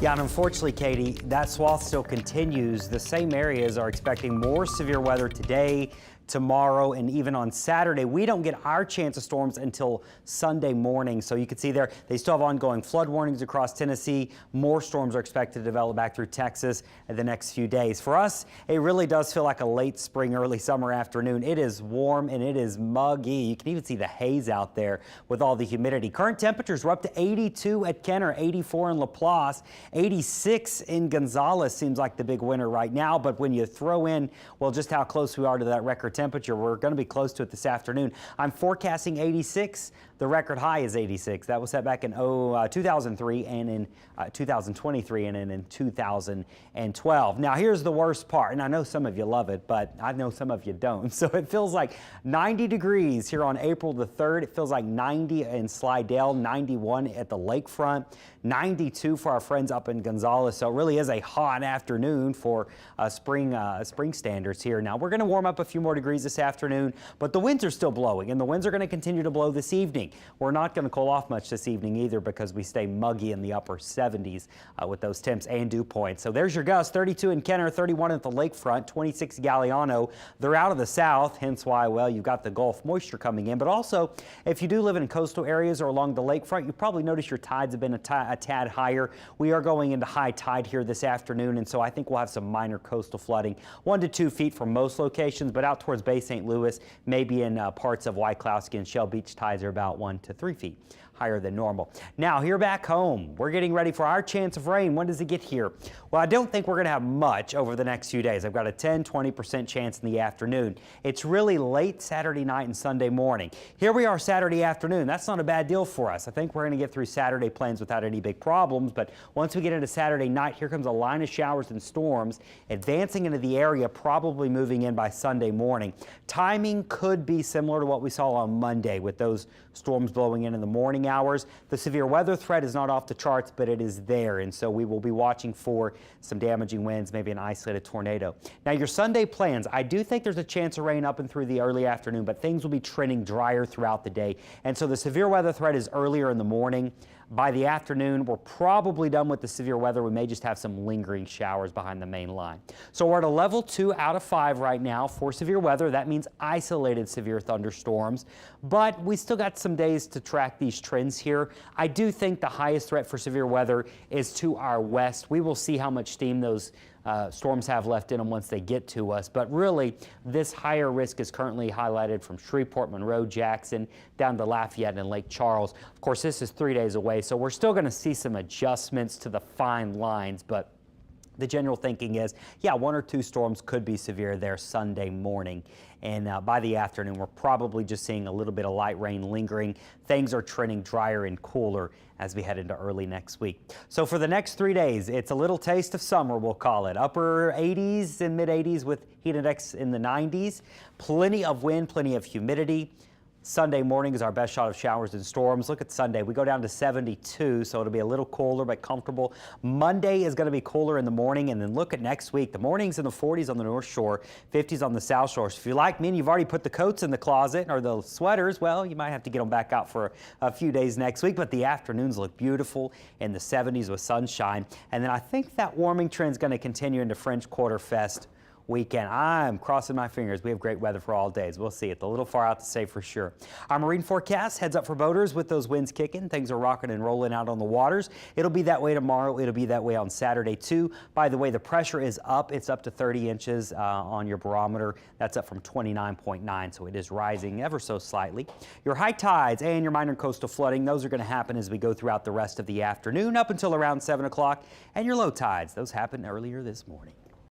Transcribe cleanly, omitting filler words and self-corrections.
Yeah, and unfortunately, Katie, that swath still continues. The same areas are expecting more severe weather today, tomorrow, and even on Saturday. We don't get our chance of storms until Sunday morning. So you can see there, they still have ongoing flood warnings across Tennessee. More storms are expected to develop back through Texas in the next few days. For us, it really does feel like a late spring, early summer afternoon. It is warm and it is muggy. You can even see the haze out there with all the humidity. Current temperatures are up to 82 at Kenner, 84 in Laplace, 86 in Gonzales. Seems like the big winner right now. But when you throw in, well, just how close we are to that record temperature, we're going to be close to it this afternoon. I'm forecasting 86. The record high is 86. That was set back in 2003 and in 2023 and in 2012. Now, here's the worst part, and I know some of you love it, but I know some of you don't. So it feels like 90 degrees here on April the 3rd. It feels like 90 in Slidell, 91 at the lakefront, 92 for our friends up in Gonzales. So it really is a hot afternoon for spring standards here. Now, we're going to warm up a few more degrees this afternoon, but the winds are still blowing, and the winds are going to continue to blow this evening. We're not going to cool off much this evening either because we stay muggy in the upper 70s with those temps and dew points. So there's your gusts, 32 in Kenner, 31 at the lakefront, 26 Galliano. They're out of the south, hence why, well, you've got the Gulf moisture coming in. But also, if you do live in coastal areas or along the lakefront, you probably noticed your tides have been a tad higher. We are going into high tide here this afternoon, and so I think we'll have some minor coastal flooding, 1 to 2 feet for most locations, but out towards Bay St. Louis, maybe in parts of Wyclowski and Shell Beach, tides are about 1 to 3 feet higher than normal. Now, here back home, we're getting ready for our chance of rain. When does it get here? Well, I don't think we're going to have much over the next few days. I've got a 10-20% chance in the afternoon. It's really late Saturday night and Sunday morning. Here we are Saturday afternoon. That's not a bad deal for us. I think we're going to get through Saturday plans without any big problems, but once we get into Saturday night, here comes a line of showers and storms advancing into the area, probably moving in by Sunday morning. Timing could be similar to what we saw on Monday with those storms blowing in the morning hours. The severe weather threat is not off the charts, but it is there, and so we will be watching for some damaging winds, maybe an isolated tornado. Now, your Sunday plans, I do think there's a chance of rain up and through the early afternoon, but things will be trending drier throughout the day, and so the severe weather threat is earlier in the morning. By the afternoon, we're probably done with the severe weather. We may just have some lingering showers behind the main line. So we're at a level 2 out of 5 right now for severe weather. That means isolated severe thunderstorms, but we still got some days to track these trends here. I do think the highest threat for severe weather is to our west. We will see how much steam those storms have left in them once they get to us. But really, this higher risk is currently highlighted from Shreveport, Monroe, Jackson, down to Lafayette and Lake Charles. Of course, this is 3 days away, so we're still going to see some adjustments to the fine lines, but the general thinking is, yeah, 1 or 2 storms could be severe there Sunday morning. And by the afternoon, we're probably just seeing a little bit of light rain lingering. Things are trending drier and cooler as we head into early next week. So for the next 3 days, it's a little taste of summer, we'll call it. Upper 80s and mid 80s with heat index in the 90s. Plenty of wind, plenty of humidity. Sunday morning is our best shot of showers and storms. Look at Sunday. We go down to 72, so it'll be a little cooler but comfortable. Monday is going to be cooler in the morning, and then look at next week. The morning's in the 40s on the North Shore, 50s on the South Shore. So if you're like me and you've already put the coats in the closet or the sweaters, well, you might have to get them back out for a few days next week, but the afternoons look beautiful in the 70s with sunshine. And then I think that warming trend is going to continue into French Quarter Fest weekend. I'm crossing my fingers. We have great weather for all days. We'll see. It's a little far out to say for sure. Our marine forecast heads up for boaters with those winds kicking. Things are rocking and rolling out on the waters. It'll be that way tomorrow. It'll be that way on Saturday too. By the way, the pressure is up. It's up to 30 inches on your barometer. That's up from 29.9, so it is rising ever so slightly. Your high tides and your minor coastal flooding, those are going to happen as we go throughout the rest of the afternoon up until around 7 o'clock. And your low tides, those happened earlier this morning.